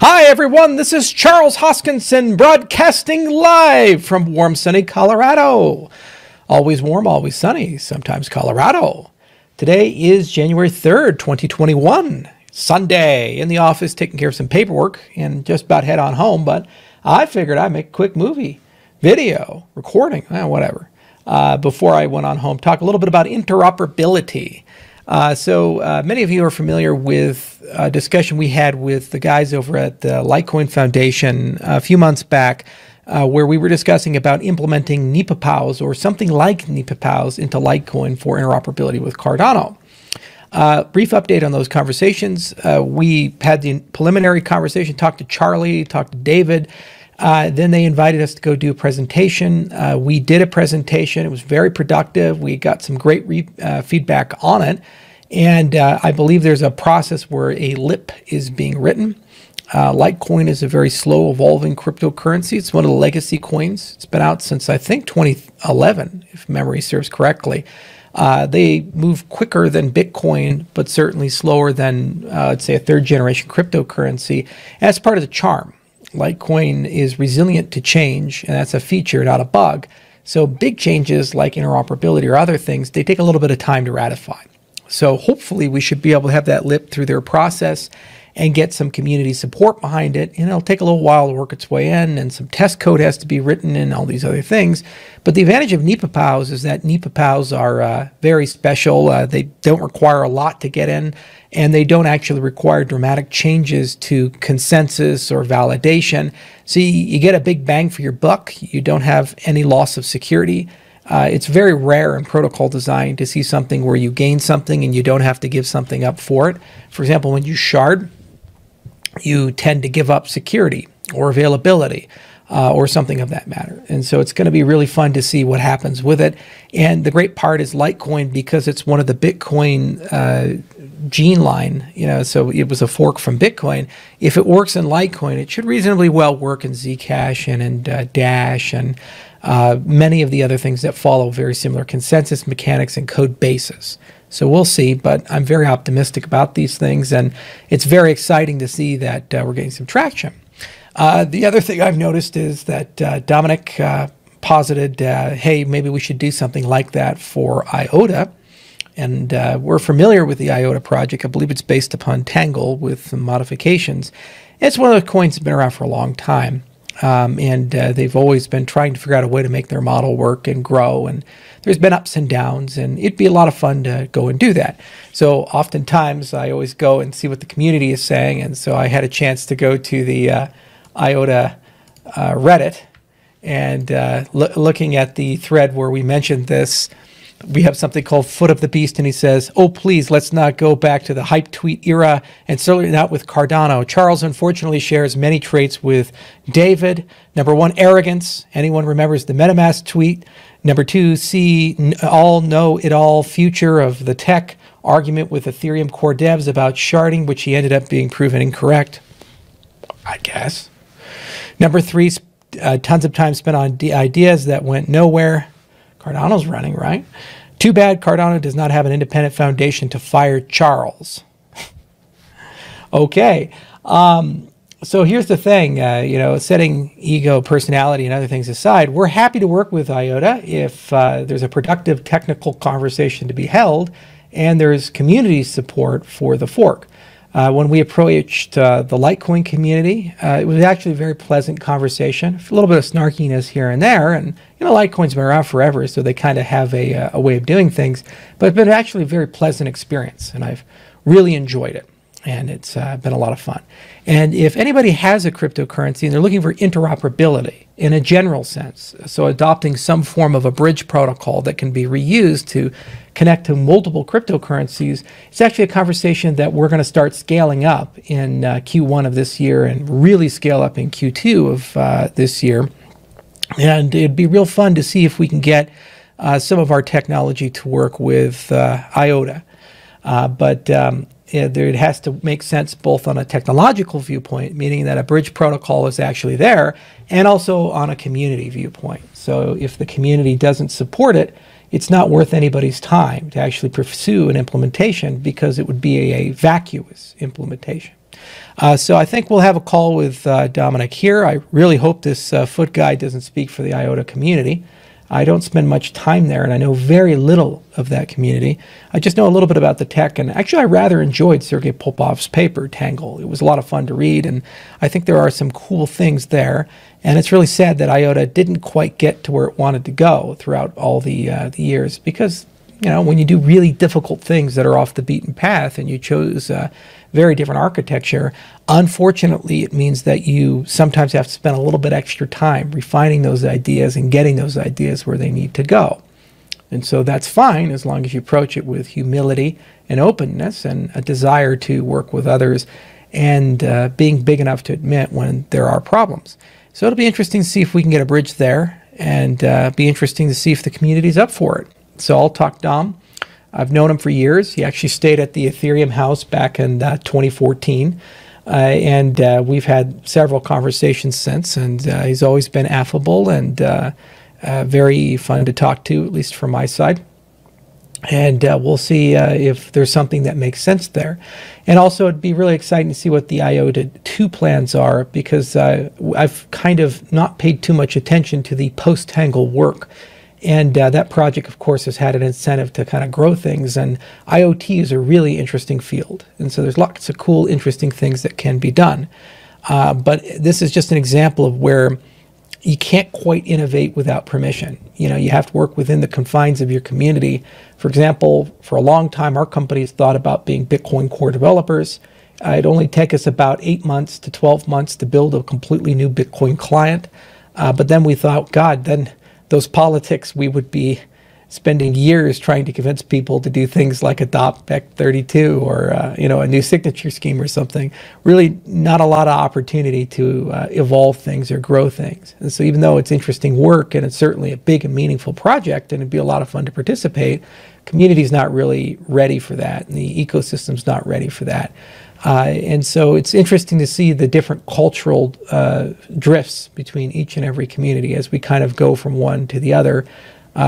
Hi everyone, this is Charles Hoskinson broadcasting live from warm sunny Colorado. Always warm, always sunny, sometimes Colorado. Today is January 3rd, 2021, Sunday. In the office taking care of some paperwork and just about head on home, but I figured I'd make a quick movie, video, recording, whatever, before I went on home. Talk a little bit about interoperability. So many of you are familiar with a discussion we had with the guys over at the Litecoin Foundation a few months back, where we were discussing about implementing NiPoPows or something like NiPoPows into Litecoin for interoperability with Cardano. Brief update on those conversations. We had the preliminary conversation, talked to Charlie, talked to David. Then they invited us to go do a presentation. We did a presentation. It was very productive. We got some great feedback on it. And I believe there's a process where a LIP is being written. Litecoin is a very slow evolving cryptocurrency. It's one of the legacy coins. It's been out since, I think, 2011, if memory serves correctly. They move quicker than Bitcoin, but certainly slower than, let's say, a third generation cryptocurrency. And that's part of the charm. Litecoin is resilient to change, and that's a feature, not a bug. So big changes like interoperability or other things, they take a little bit of time to ratify. So hopefully we should be able to have that LIP through their process and get some community support behind it. And it'll take a little while to work its way in, and some test code has to be written and all these other things. But the advantage of NiPoPows is that NiPoPows are very special. They don't require a lot to get in, and they don't actually require dramatic changes to consensus or validation. So you get a big bang for your buck. You don't have any loss of security. It's very rare in protocol design to see something where you gain something and you don't have to give something up for it. For example, when you shard, you tend to give up security or availability or something of that matter. And so it's going to be really fun to see what happens with it. And the great part is Litecoin, because it's one of the Bitcoin gene line, so it was a fork from Bitcoin. If it works in Litecoin, it should reasonably well work in Zcash and in Dash and many of the other things that follow very similar consensus mechanics and code bases. So we'll see, but I'm very optimistic about these things, and it's very exciting to see that we're getting some traction. The other thing I've noticed is that Dominic posited, hey, maybe we should do something like that for IOTA. And we're familiar with the IOTA project. I believe it's based upon Tangle with some modifications. It's one of the coins that's been around for a long time. And they've always been trying to figure out a way to make their model work and grow. And there's been ups and downs, and it'd be a lot of fun to go and do that. So oftentimes I always go and see what the community is saying. And so I had a chance to go to the IOTA Reddit and looking at the thread where we mentioned this. We have something called Foot of the Beast, and he says, oh, please, let's not go back to the hype tweet era, and certainly not with Cardano. Charles unfortunately shares many traits with David. Number one, arrogance. Anyone remembers the MetaMask tweet? Number two, see all know it all future of the tech argument with Ethereum core devs about sharding, which he ended up being proven incorrect, I guess. Number three, tons of time spent on ideas that went nowhere. Cardano's running, right? Too bad Cardano does not have an independent foundation to fire Charles. Okay. So here's the thing, setting ego, personality, and other things aside, we're happy to work with IOTA if there's a productive technical conversation to be held and there's community support for the fork. When we approached the Litecoin community, it was actually a very pleasant conversation. A little bit of snarkiness here and there, and Litecoin's been around forever, so they kind of have a way of doing things. But it's been actually a very pleasant experience, and I've really enjoyed it, and it's been a lot of fun. And if anybody has a cryptocurrency and they're looking for interoperability in a general sense, so adopting some form of a bridge protocol that can be reused to connect to multiple cryptocurrencies, it's actually a conversation that we're going to start scaling up in Q1 of this year and really scale up in Q2 of this year. And it'd be real fun to see if we can get some of our technology to work with IOTA. It has to make sense both on a technological viewpoint, meaning that a bridge protocol is actually there, and also on a community viewpoint. So if the community doesn't support it, it's not worth anybody's time to actually pursue an implementation because it would be a vacuous implementation. So I think we'll have a call with Dominic here. I really hope this foot guide doesn't speak for the IOTA community. I don't spend much time there, and I know very little of that community. I just know a little bit about the tech, and actually I rather enjoyed Sergei Popov's paper, Tangle. It was a lot of fun to read, and I think there are some cool things there. And it's really sad that IOTA didn't quite get to where it wanted to go throughout all the years, because when you do really difficult things that are off the beaten path and you chose very different architecture, unfortunately, it means that you sometimes have to spend a little bit extra time refining those ideas and getting those ideas where they need to go. And so that's fine as long as you approach it with humility and openness and a desire to work with others and being big enough to admit when there are problems. So it'll be interesting to see if we can get a bridge there, and be interesting to see if the community's up for it. So I'll talk Dom. I've known him for years. He actually stayed at the Ethereum house back in 2014. And we've had several conversations since, and he's always been affable and very fun to talk to, at least from my side. And we'll see if there's something that makes sense there. And also, it'd be really exciting to see what the IOTA 2 plans are, because I've kind of not paid too much attention to the post-Tangle work. And that project, of course, has had an incentive to kind of grow things. And IoT is a really interesting field. And so there's lots of cool, interesting things that can be done. But this is just an example of where you can't quite innovate without permission. You have to work within the confines of your community. For example, for a long time, our company has thought about being Bitcoin core developers. It'd only take us about 8 months to 12 months to build a completely new Bitcoin client. But then we thought, God, then those politics, we would be spending years trying to convince people to do things like adopt BEC32 or a new signature scheme or something. Really not a lot of opportunity to evolve things or grow things. And so even though it's interesting work and it's certainly a big and meaningful project and it'd be a lot of fun to participate, community's not really ready for that, and the ecosystem's not ready for that. And so it's interesting to see the different cultural drifts between each and every community as we kind of go from one to the other.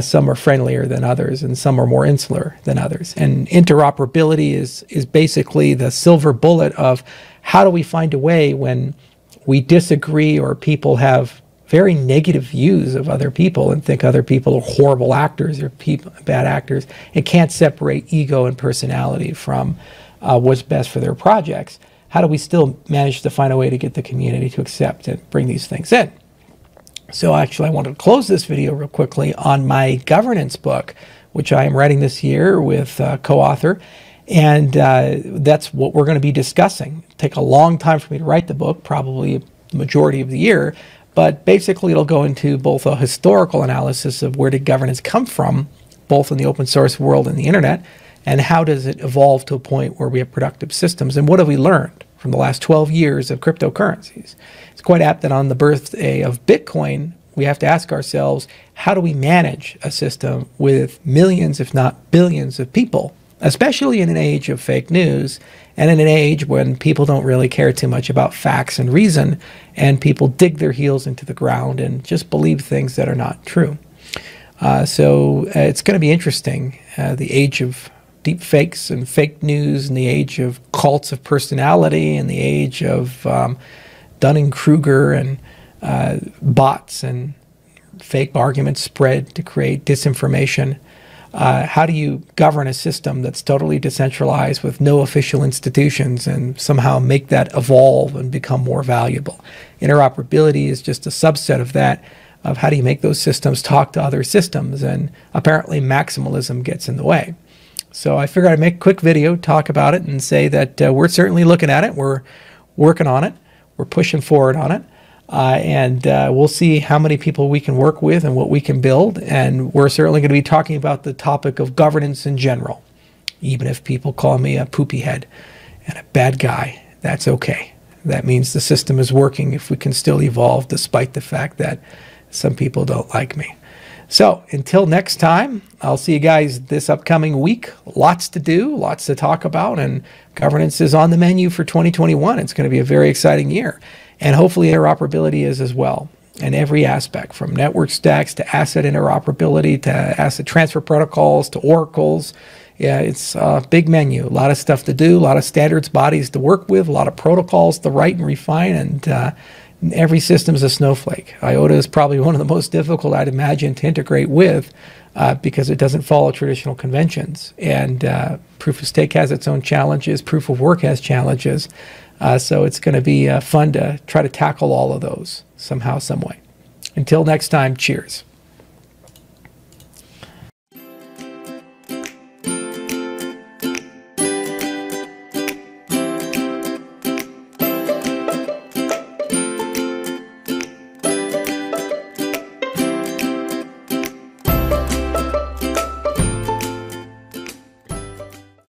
Some are friendlier than others, and some are more insular than others. And interoperability is basically the silver bullet of how do we find a way when we disagree or people have very negative views of other people and think other people are horrible actors or bad actors, and can't separate ego and personality from what's best for their projects. How do we still manage to find a way to get the community to accept and bring these things in? So actually, I wanted to close this video real quickly on my governance book, which I am writing this year with a co-author. And that's what we're going to be discussing. It'll take a long time for me to write the book, probably the majority of the year. But basically, it'll go into both a historical analysis of where did governance come from, both in the open source world and the internet, and how does it evolve to a point where we have productive systems, and what have we learned from the last 12 years of cryptocurrencies. It's quite apt that on the birthday of Bitcoin, we have to ask ourselves, how do we manage a system with millions, if not billions of people, especially in an age of fake news and in an age when people don't really care too much about facts and reason, and people dig their heels into the ground and just believe things that are not true. So it's going to be interesting, the age of deep fakes and fake news, and the age of cults of personality, and the age of Dunning-Kruger and bots and fake arguments spread to create disinformation. How do you govern a system that's totally decentralized with no official institutions and somehow make that evolve and become more valuable? Interoperability is just a subset of that, of how do you make those systems talk to other systems, and apparently maximalism gets in the way. So I figured I'd make a quick video, talk about it, and say that we're certainly looking at it. We're working on it. We're pushing forward on it. And we'll see how many people we can work with and what we can build. And we're certainly going to be talking about the topic of governance in general. Even if people call me a poopy head and a bad guy, that's okay. That means the system is working if we can still evolve despite the fact that some people don't like me. So until next time, I'll see you guys this upcoming week. Lots to do, lots to talk about, and governance is on the menu for 2021. It's going to be a very exciting year, and hopefully interoperability is as well. in every aspect, from network stacks to asset interoperability to asset transfer protocols to oracles. Yeah, it's a big menu, a lot of stuff to do, a lot of standards bodies to work with, a lot of protocols to write and refine, and every system is a snowflake. IOTA is probably one of the most difficult, I'd imagine, to integrate with because it doesn't follow traditional conventions. And proof of stake has its own challenges. Proof of work has challenges. So it's going to be fun to try to tackle all of those somehow, some way. Until next time, cheers.